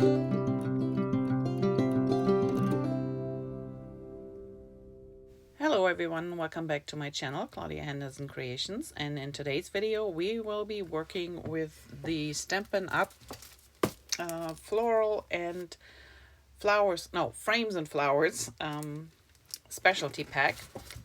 Hello everyone, welcome back to my channel, Claudia Henderson Creations, and in today's video we will be working with the Stampin' Up! Floral and flowers, no, frames and flowers specialty pack.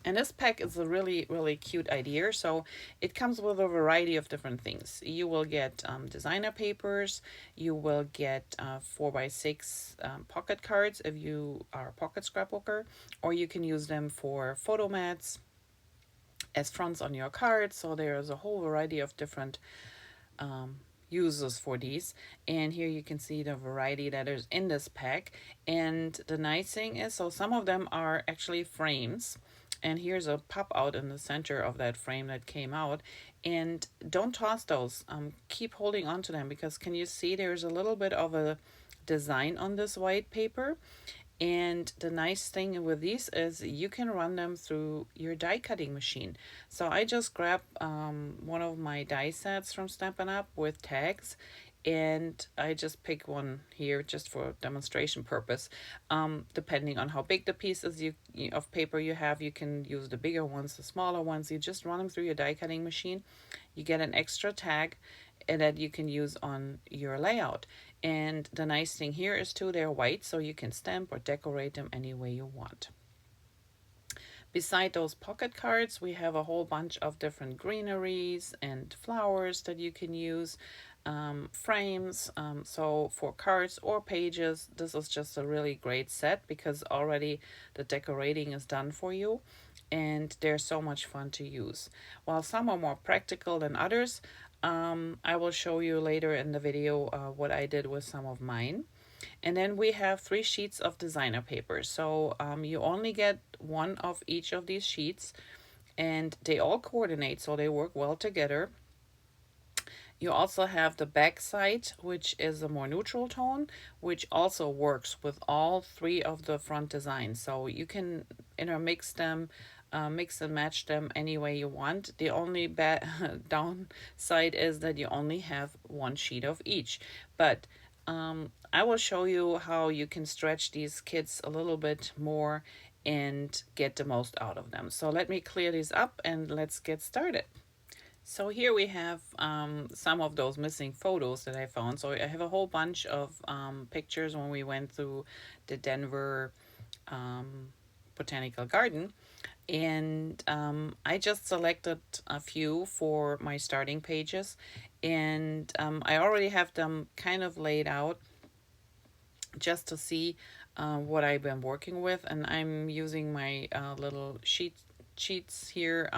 And this pack is a really cute idea. So it comes with a variety of different things. You will get designer papers, you will get 4x6 pocket cards if you are a pocket scrapbooker, or you can use them for photo mats as fronts on your cards. So there's a whole variety of different uses for these, and here you can see the variety that is in this pack. And the nice thing is, so some of them are actually frames, and here's a pop out in the center of that frame that came out. And don't toss those, keep holding on to them, because can you see there's a little bit of a design on this white paper. And the nice thing with these is you can run them through your die cutting machine. So I just grabbed one of my die sets from Stampin' Up! With tags, and I just pick one here just for demonstration purpose. Depending on how big the piece is of paper you have, you can use the bigger ones, the smaller ones. You just run them through your die cutting machine. You get an extra tag and that you can use on your layout. And the nice thing here is too, they're white, so you can stamp or decorate them any way you want. Beside those pocket cards, we have a whole bunch of different greeneries and flowers that you can use, frames. So for cards or pages, this is just a really great set because already the decorating is done for you, and they're so much fun to use. While some are more practical than others, I will show you later in the video what I did with some of mine. And then we have 3 sheets of designer paper. So you only get one of each of these sheets, and they all coordinate, so they work well together. You also have the back side, which is a more neutral tone, which also works with all 3 of the front designs. So you can intermix them, mix and match them any way you want. The only downside is that you only have 1 sheet of each. But I will show you how you can stretch these kits a little bit more and get the most out of them. So let me clear these up and let's get started. So here we have some of those missing photos that I found. So I have a whole bunch of pictures when we went through the Denver Botanical Garden. And I just selected a few for my starting pages, and I already have them kind of laid out just to see what I've been working with. And I'm using my little sheets here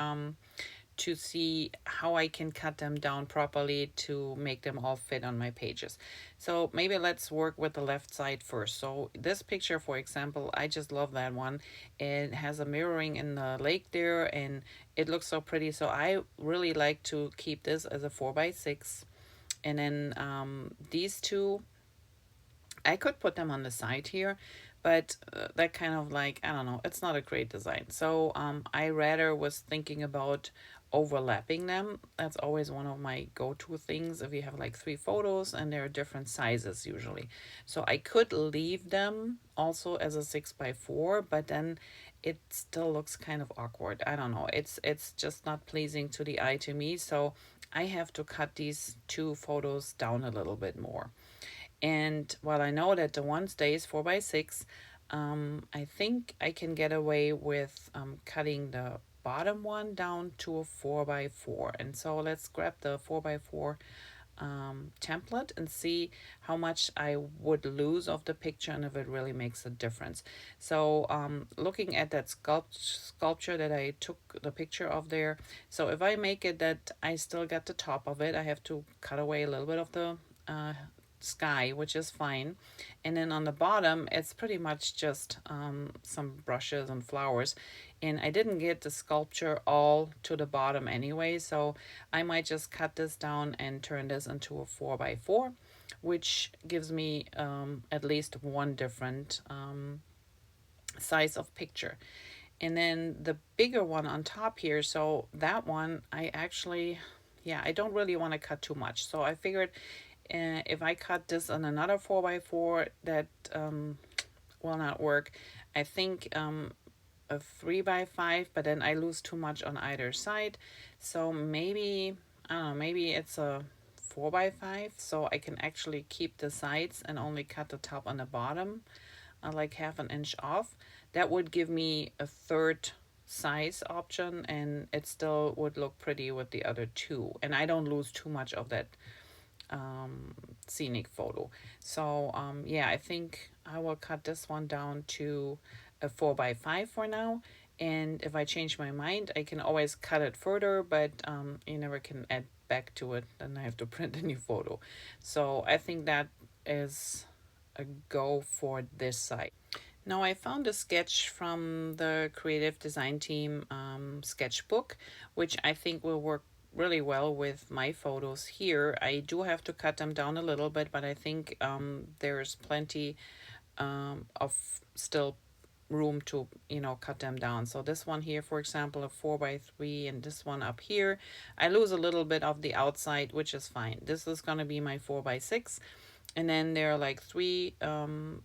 to see how I can cut them down properly to make them all fit on my pages. So maybe let's work with the left side first. So this picture, for example, I just love that one. It has a mirroring in the lake there, and it looks so pretty. So I really like to keep this as a 4x6. And then these two, I could put them on the side here, but that kind of like, I don't know, it's not a great design. So I rather was thinking about overlapping them. That's always one of my go-to things if you have like 3 photos and they're different sizes usually. So I could leave them also as a 6x4, but then it still looks kind of awkward. I don't know, it's just not pleasing to the eye to me. So I have to cut these 2 photos down a little bit more. And while I know that the one stays 4x6, I think I can get away with cutting the bottom one down to a 4x4. And so let's grab the 4x4 template and see how much I would lose of the picture and if it really makes a difference. So looking at that sculpture that I took the picture of there, so if I make it that I still got the top of it, I have to cut away a little bit of the sky, which is fine. And then on the bottom, it's pretty much just some brushes and flowers. And I didn't get the sculpture all to the bottom anyway, so I might just cut this down and turn this into a 4x4, which gives me at least one different size of picture. And then the bigger one on top here, so that one I actually, yeah, I don't really want to cut too much. So I figured If I cut this on another 4x4, that will not work. I think a 3x5, but then I lose too much on either side. So maybe, I don't know, maybe it's a 4x5, so I can actually keep the sides and only cut the top and the bottom, like half an inch off. That would give me a third size option, and it still would look pretty with the other two, and I don't lose too much of that scenic photo. So yeah, I think I will cut this one down to a 4x5 for now, and if I change my mind I can always cut it further, but you never can add back to it, then I have to print a new photo. So I think that is a go for this side. Now I found a sketch from the creative design team sketchbook, which I think will work really well with my photos here. I do have to cut them down a little bit, but I think there's plenty of still room to, you know, cut them down. So this one here, for example, a 4x3, and this one up here, I lose a little bit of the outside, which is fine. This is going to be my 4x6. And then there are like three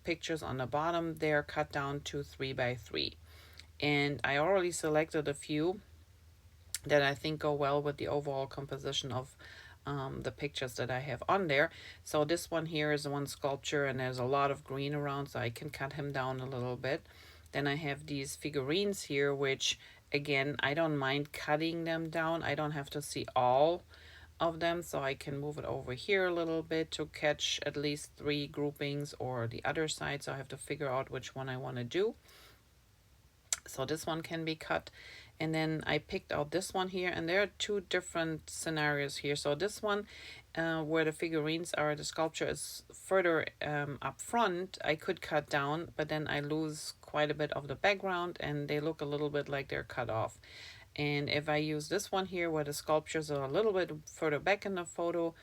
pictures on the bottom. They're cut down to 3x3. And I already selected a few that I think go well with the overall composition of the pictures that I have on there. So this one here is one sculpture, and there's a lot of green around, so I can cut him down a little bit. Then I have these figurines here, which again, I don't mind cutting them down. I don't have to see all of them, so I can move it over here a little bit to catch at least 3 groupings, or the other side, so I have to figure out which one I want to do. So this one can be cut. And then I picked out this one here, and there are 2 different scenarios here. So this one where the figurines are, the sculpture is further up front, I could cut down, but then I lose quite a bit of the background and they look a little bit like they're cut off. And if I use this one here where the sculptures are a little bit further back in the photo,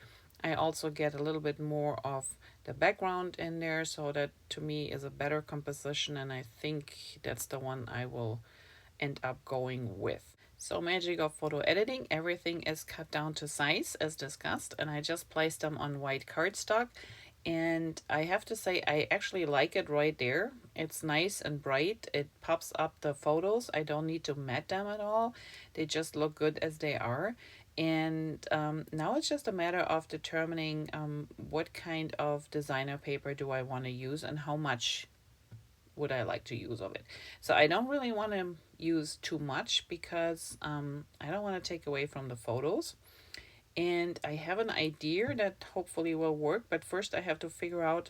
I also get a little bit more of the background in there, so that to me is a better composition, and I think that's the one I will end up going with. So magic of photo editing, everything is cut down to size as discussed, and I just placed them on white cardstock. And I have to say, I actually like it right there. It's nice and bright. It pops up the photos. I don't need to matte them at all. They just look good as they are. And now it's just a matter of determining what kind of designer paper do I want to use and how much would I like to use of it. So I don't really want to use too much because I don't want to take away from the photos. And I have an idea that hopefully will work, but first I have to figure out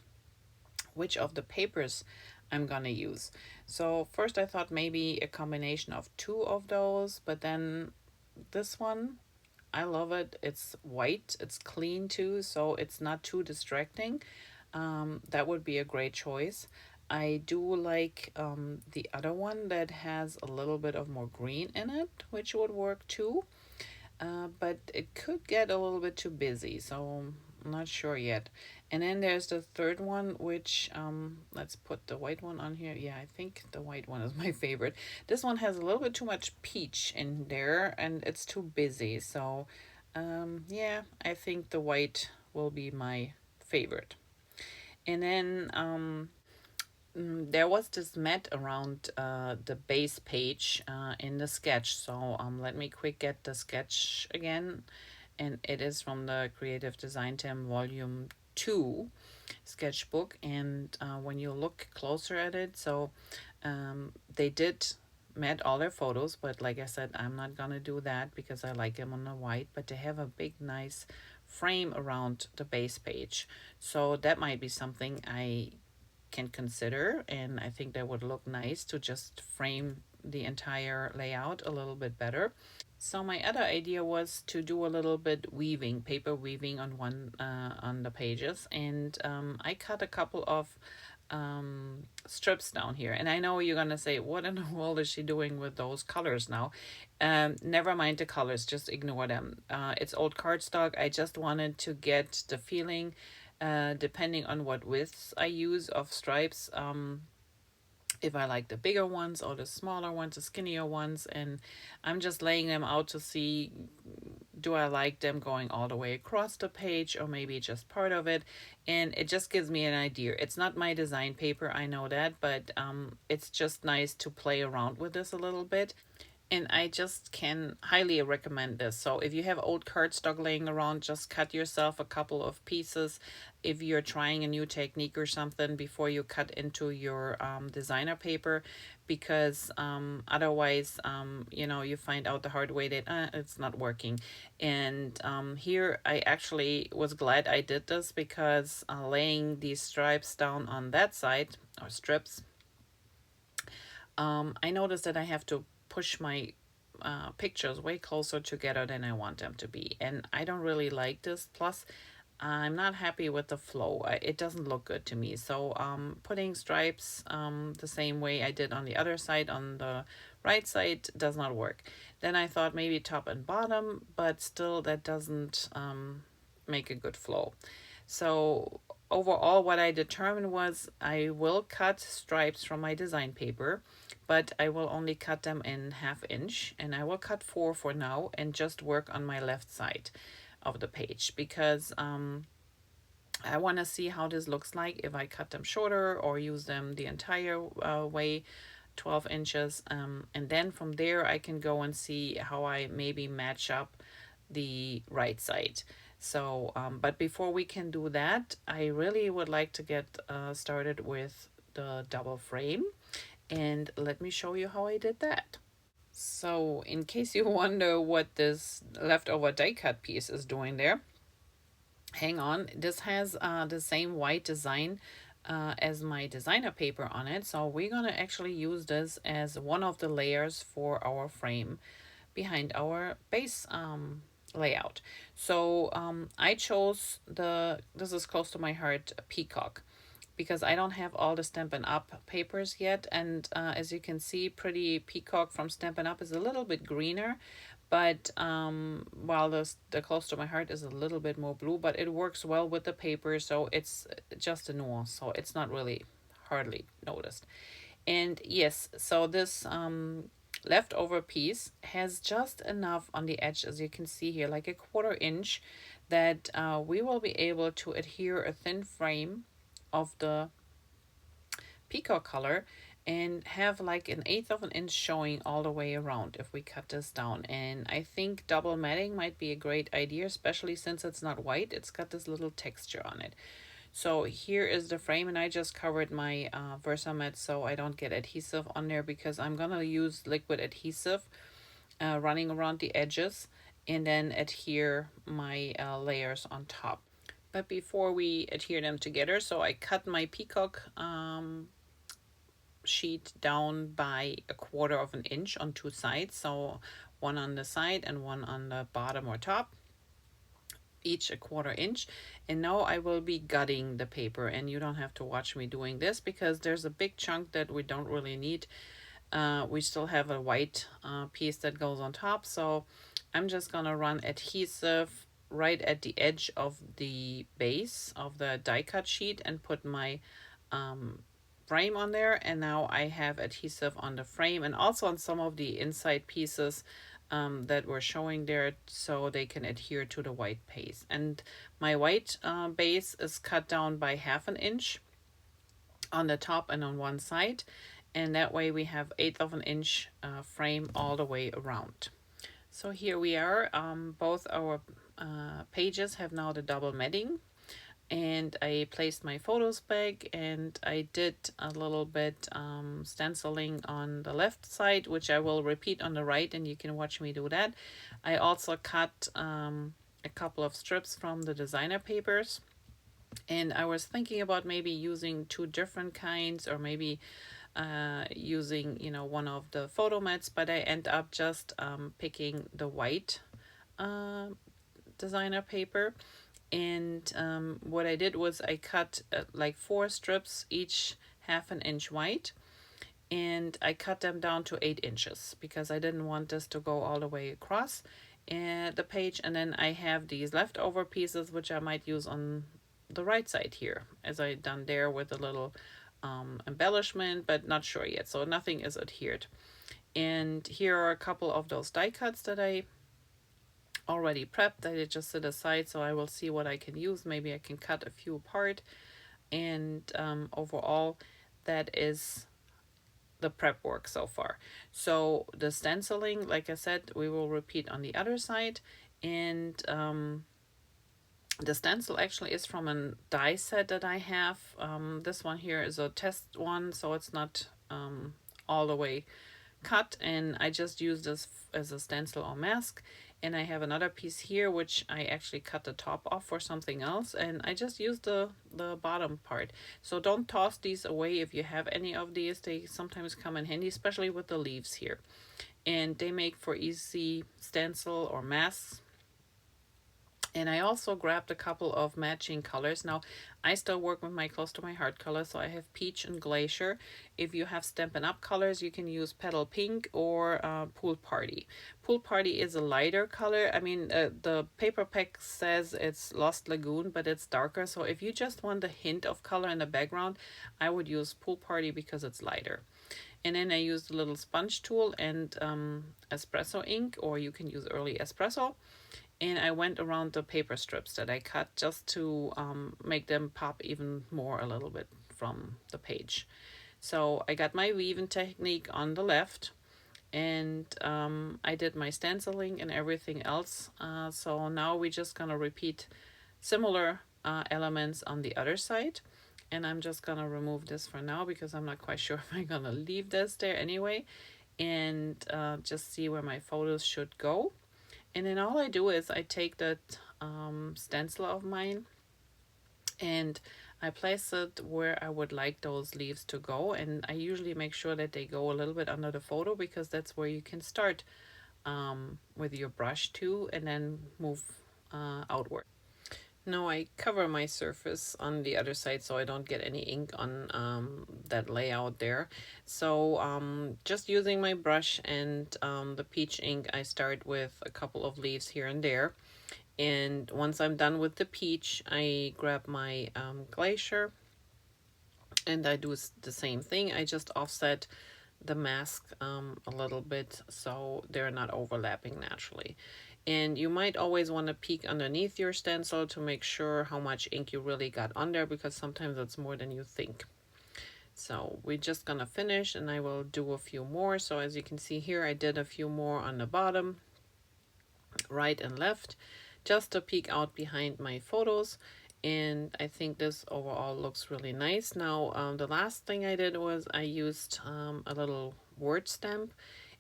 which of the papers I'm gonna use. So first I thought maybe a combination of 2 of those, but then this one, I love it. It's white, it's clean too, so it's not too distracting. That would be a great choice. I do like the other one that has a little bit of more green in it, which would work too. But it could get a little bit too busy, so I'm not sure yet. And then there's the third one, which let's put the white one on here. Yeah, I think the white one is my favorite. This one has a little bit too much peach in there and it's too busy, so yeah, I think the white will be my favorite. And then there was this mat around the base page in the sketch, so let me quick get the sketch again, and it is from the Creative Design Team Volume 2 sketchbook. And when you look closer at it, so they did mat all their photos, but like I said, I'm not gonna do that because I like them on the white, but they have a big nice frame around the base page, so that might be something I can consider, and I think that would look nice to just frame the entire layout a little bit better. So my other idea was to do a little bit weaving, paper weaving on one on the pages, and I cut a couple of strips down here. And I know you're gonna say, what in the world is she doing with those colors now? Never mind the colors, just ignore them. It's old cardstock. I just wanted to get the feeling, depending on what widths I use of stripes, if I like the bigger ones or the smaller ones, the skinnier ones, and I'm just laying them out to see do I like them going all the way across the page or maybe just part of it? And it just gives me an idea. It's not my design paper, I know that, but it's just nice to play around with this a little bit. And I just can highly recommend this. So if you have old cardstock laying around, just cut yourself a couple of pieces if you're trying a new technique or something before you cut into your designer paper, because otherwise, you know, you find out the hard way that it's not working. And here I actually was glad I did this, because laying these stripes down on that side, or strips, I noticed that I have to push my pictures way closer together than I want them to be. And I don't really like this. Plus, I'm not happy with the flow. It doesn't look good to me. So putting stripes the same way I did on the other side, on the right side, does not work. Then I thought maybe top and bottom, but still that doesn't make a good flow. So overall, what I determined was I will cut stripes from my design paper, but I will only cut them in 1/2 inch, and I will cut 4 for now and just work on my left side of the page, because I want to see how this looks like if I cut them shorter or use them the entire way, 12 inches, and then from there I can go and see how I maybe match up the right side. So but before we can do that, I really would like to get started with the double frame, and let me show you how I did that. So in case you wonder what this leftover die cut piece is doing there, hang on, this has the same white design as my designer paper on it. So we're gonna actually use this as one of the layers for our frame behind our base layout. So I chose this is close to my heart, Peacock, because I don't have all the Stampin' Up papers yet. And as you can see, Pretty Peacock from Stampin' Up is a little bit greener, but while the close to my heart is a little bit more blue, but it works well with the paper, so it's just a nuance, so it's not really hardly noticed. And yes, so this leftover piece has just enough on the edge, as you can see here, like a 1/4 inch, that we will be able to adhere a thin frame of the peacock color and have like 1/8 of an inch showing all the way around if we cut this down. And I think double matting might be a great idea, especially since it's not white, it's got this little texture on it. So here is the frame, and I just covered my VersaMat so I don't get adhesive on there, because I'm gonna use liquid adhesive running around the edges and then adhere my layers on top. But before we adhere them together, so I cut my peacock sheet down by 1/4 of an inch on 2 sides, so one on the side and one on the bottom or top, each 1/4 inch. And now I will be gutting the paper, and you don't have to watch me doing this because there's a big chunk that we don't really need. We still have a white piece that goes on top, so I'm just gonna run adhesive right at the edge of the base of the die cut sheet and put my frame on there. And now I have adhesive on the frame and also on some of the inside pieces that we're showing there, so they can adhere to the white base. And my white base is cut down by 1/2 an inch on the top and on one side, and that way we have 1/8 of an inch frame all the way around. So here we are. Both our pages have now the double matting, and I placed my photos back, and I did a little bit stenciling on the left side, which I will repeat on the right, and you can watch me do that. I also cut a couple of strips from the designer papers, and I was thinking about maybe using 2 different kinds, or maybe using, you know, one of the photo mats, but I end up just picking the white designer paper. And what I did was I cut like 4 strips, each 1/2 an inch wide, and I cut them down to 8 inches because I didn't want this to go all the way across the page. And then I have these leftover pieces which I might use on the right side here, as I done there with a little embellishment, but not sure yet, so nothing is adhered. And here are a couple of those die cuts that I already prepped that I just set aside, so I will see what I can use. Maybe I can cut a few apart, and overall that is the prep work so far. So the stenciling, like I said, we will repeat on the other side, and the stencil actually is from a die set that I have. This one here is a test one, so it's not all the way cut, and I just use this as a stencil or mask. And I have another piece here which I actually cut the top off for something else, and I just use the bottom part. So don't toss these away if you have any of these. They sometimes come in handy, especially with the leaves here, and they make for easy stencil or masks. And I also grabbed a couple of matching colors. Now, I still work with my Close to My Heart color, so I have Peach and Glacier. If you have Stampin' Up colors, you can use Petal Pink or Pool Party. Pool Party is a lighter color. I mean, the paper pack says it's Lost Lagoon, but it's darker. So if you just want a hint of color in the background, I would use Pool Party because it's lighter. And then I used a little sponge tool and espresso ink, or you can use early espresso. And I went around the paper strips that I cut just to make them pop even more a little bit from the page. So I got my weaving technique on the left, and I did my stenciling and everything else. So now we're just gonna repeat similar elements on the other side. And I'm just gonna remove this for now because I'm not quite sure if I'm gonna leave this there anyway, and just see where my photos should go. And then all I do is I take that stencil of mine and I place it where I would like those leaves to go. And I usually make sure that they go a little bit under the photo because that's where you can start with your brush too, and then move outward. Now I cover my surface on the other side so I don't get any ink on that layout there. So just using my brush and the peach ink, I start with a couple of leaves here and there. And once I'm done with the peach, I grab my glacier and I do the same thing. I just offset the mask a little bit so they're not overlapping naturally. And you might always want to peek underneath your stencil to make sure how much ink you really got on there, because sometimes it's more than you think. So we're just gonna finish and I will do a few more. So as you can see here, I did a few more on the bottom, right and left, just to peek out behind my photos. And I think this overall looks really nice. Now the last thing I did was I used a little word stamp,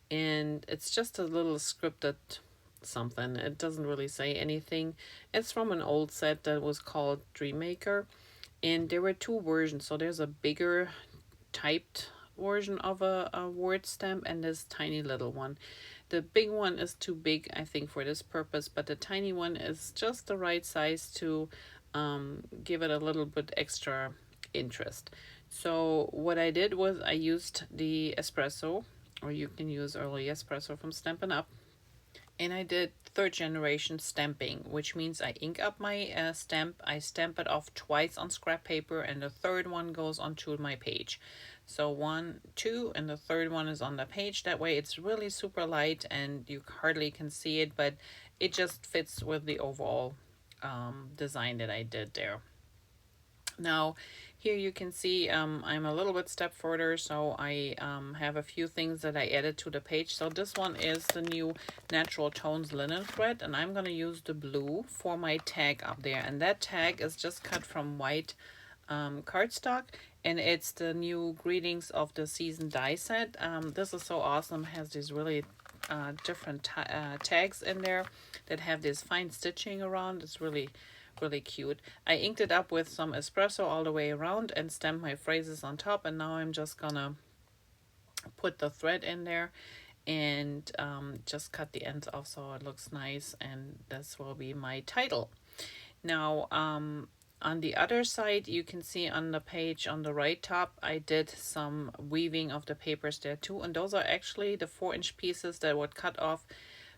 and it's just a little scripted something. It doesn't really say anything. It's from an old set that was called Dreammaker, and there were two versions. So there's a bigger typed version of a word stamp and this tiny little one. The big one is too big, I think, for this purpose, but the tiny one is just the right size to give it a little bit extra interest. So what I did was I used the espresso, or you can use early espresso from Stampin' Up, and I did 3rd generation stamping, which means I ink up my stamp, I stamp it off twice on scrap paper, and the third one goes onto my page. So 1, 2, and the third one is on the page. That way it's really super light and you hardly can see it, but it just fits with the overall design that I did there. Now here you can see I'm a little bit step further, so I have a few things that I added to the page. So this one is the new Natural Tones linen thread, and I'm going to use the blue for my tag up there. And that tag is just cut from white cardstock, and it's the new Greetings of the Season die set. This is so awesome. It has these really different tags in there that have this fine stitching around. It's really cute. I inked it up with some espresso all the way around and stamped my phrases on top, and now I'm just gonna put the thread in there and just cut the ends off so it looks nice, and this will be my title. Now on the other side, you can see on the page on the right top, I did some weaving of the papers there too, and those are actually the 4-inch pieces that would cut off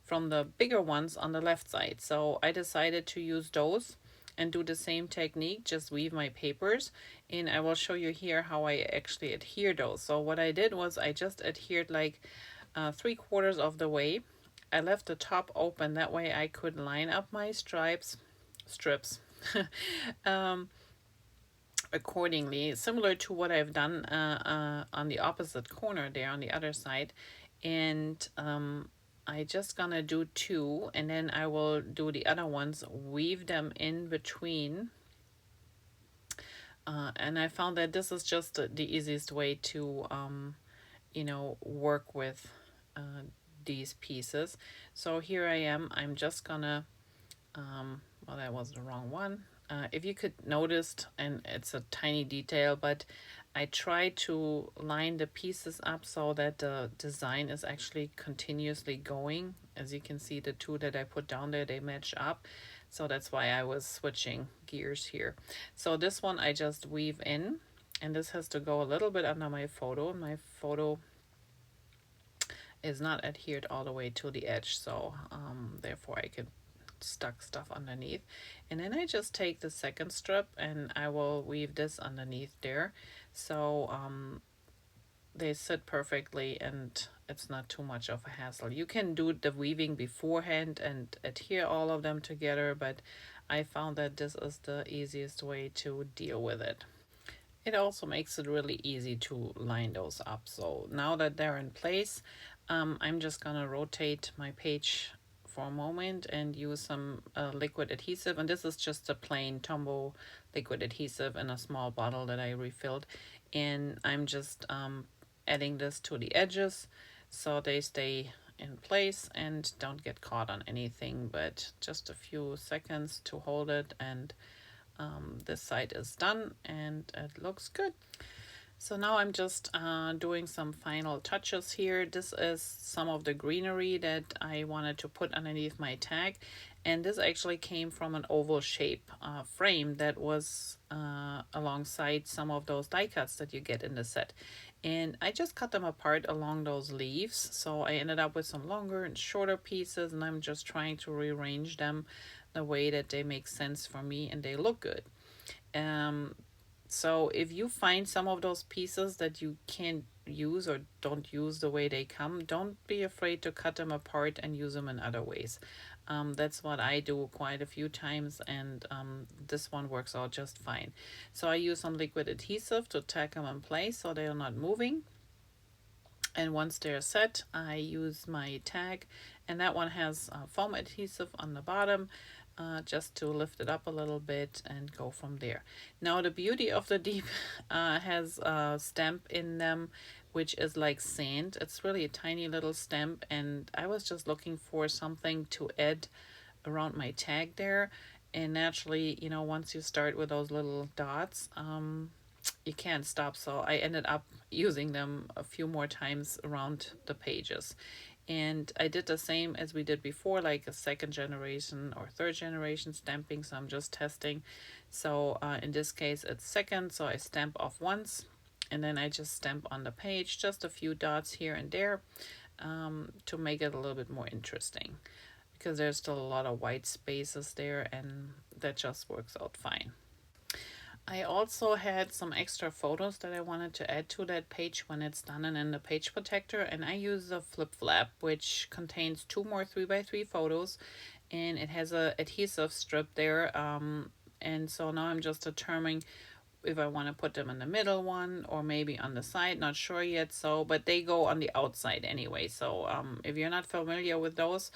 from the bigger ones on the left side. So I decided to use those and do the same technique, just weave my papers, and I will show you here how I actually adhere those. So what I did was I just adhered like 3/4 of the way I left the top open, that way I could line up my strips accordingly, similar to what I've done on the opposite corner there on the other side. And I just gonna do 2, and then I will do the other ones, weave them in between. And I found that this is just the easiest way to you know, work with these pieces. So here I am, I'm just gonna well, that was the wrong one. If you could notice, and it's a tiny detail, but I try to line the pieces up so that the design is actually continuously going. As you can see, the 2 that I put down there, they match up. So that's why I was switching gears here. So this one I just weave in, and this has to go a little bit under my photo. My photo is not adhered all the way to the edge, so therefore I could stuck stuff underneath. And then I just take the second strip and I will weave this underneath there, so they sit perfectly and it's not too much of a hassle. You can do the weaving beforehand and adhere all of them together, but I found that this is the easiest way to deal with it. It also makes it really easy to line those up. So now that they're in place, I'm just gonna rotate my page for a moment and use some liquid adhesive, and this is just a plain Tombow liquid adhesive in a small bottle that I refilled, and I'm just adding this to the edges so they stay in place and don't get caught on anything, but just a few seconds to hold it, and this side is done and it looks good. So now I'm just doing some final touches here. This is some of the greenery that I wanted to put underneath my tag, and this actually came from an oval shape frame that was alongside some of those die cuts that you get in the set, and I just cut them apart along those leaves. So I ended up with some longer and shorter pieces, and I'm just trying to rearrange them the way that they make sense for me and they look good. So if you find some of those pieces that you can't use or don't use the way they come, don't be afraid to cut them apart and use them in other ways. That's what I do quite a few times, and this one works out just fine. So I use some liquid adhesive to tack them in place so they're not moving. And once they're set, I use my tag, and that one has foam adhesive on the bottom, just to lift it up a little bit and go from there. Now the beauty of the deep has a stamp in them, which is like sand. It's really a tiny little stamp, and I was just looking for something to add around my tag there. And naturally, you know, once you start with those little dots, you can't stop. So I ended up using them a few more times around the pages. And I did the same as we did before, like a 2nd generation or 3rd generation stamping, so I'm just testing. So in this case it's 2nd, so I stamp off once and then I just stamp on the page, just a few dots here and there, to make it a little bit more interesting, because there's still a lot of white spaces there, and that just works out fine. I also had some extra photos that I wanted to add to that page when it's done and in the page protector, and I use a flip flap which contains 2 more 3x3 photos, and it has a adhesive strip there, and so now I'm just determining if I want to put them in the middle one or maybe on the side, not sure yet. So, but they go on the outside anyway, so if you're not familiar with those,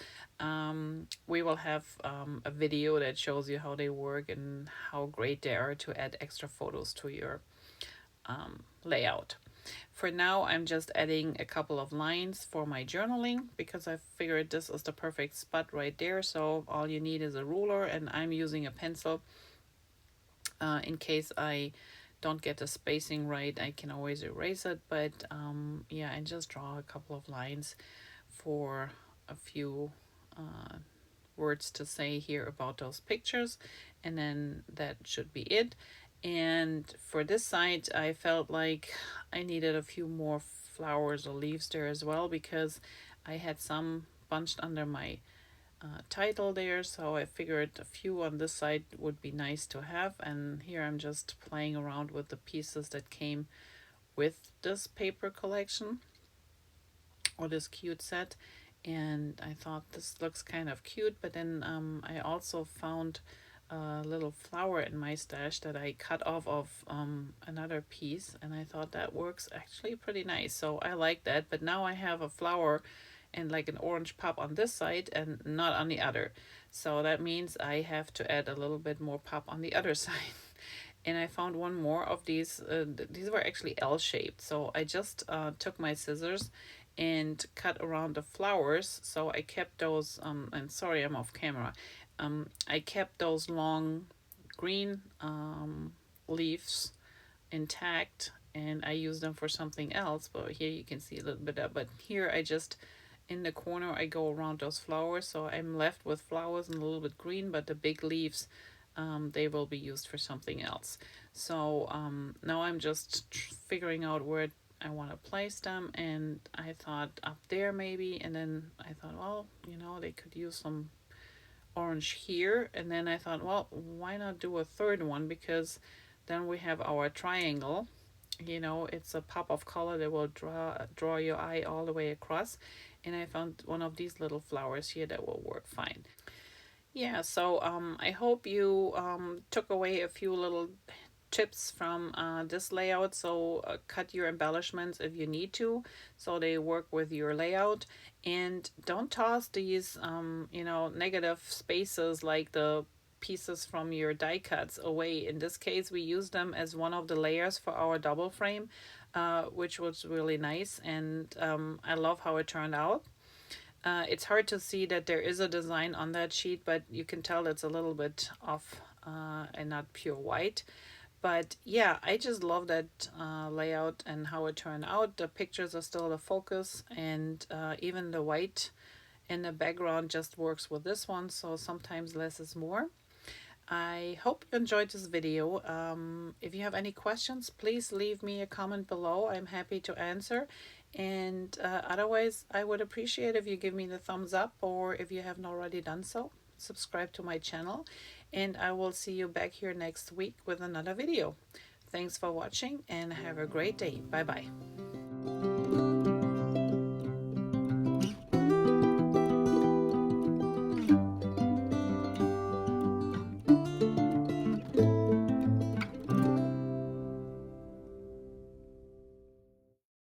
we will have a video that shows you how they work and how great they are to add extra photos to your layout. For now, I'm just adding a couple of lines for my journaling, because I figured this is the perfect spot right there. So all you need is a ruler, and I'm using a pencil. In case I don't get the spacing right, I can always erase it, but yeah, and just draw a couple of lines for a few words to say here about those pictures, and then that should be it. And for this side, I felt like I needed a few more flowers or leaves there as well, because I had some bunched under my title there, so I figured a few on this side would be nice to have. And here I'm just playing around with the pieces that came with this paper collection or this cute set, and I thought this looks kind of cute. But then I also found a little flower in my stash that I cut off of another piece, and I thought that works actually pretty nice, so I like that. But now I have a flower and like an orange pop on this side and not on the other, so that means I have to add a little bit more pop on the other side. And I found one more of these. These were actually L-shaped, so I just took my scissors and cut around the flowers. So I kept those, and sorry I'm off camera, I kept those long green leaves intact, and I used them for something else, but here you can see a little bit of, but here I just, in the corner, I go around those flowers, so I'm left with flowers and a little bit green, but the big leaves, they will be used for something else. So now I'm just figuring out where I want to place them, and I thought up there maybe, and then I thought, well, you know, they could use some orange here, and then I thought, well, why not do a third one, because then we have our triangle. You know, it's a pop of color that will draw your eye all the way across, and I found one of these little flowers here that will work fine. Yeah, so I hope you took away a few little tips from this layout. So cut your embellishments if you need to, so they work with your layout, and don't toss these you know, negative spaces like the pieces from your die cuts away. In this case, we used them as one of the layers for our double frame, which was really nice, and I love how it turned out. It's hard to see that there is a design on that sheet, but you can tell it's a little bit off and not pure white. But yeah, I just love that layout and how it turned out. The pictures are still the focus, and even the white in the background just works with this one, so sometimes less is more. I hope you enjoyed this video. If you have any questions, please leave me a comment below. I'm happy to answer. And otherwise, I would appreciate if you give me the thumbs up, or if you haven't already done so, subscribe to my channel. And I will see you back here next week with another video. Thanks for watching, and have a great day. Bye bye.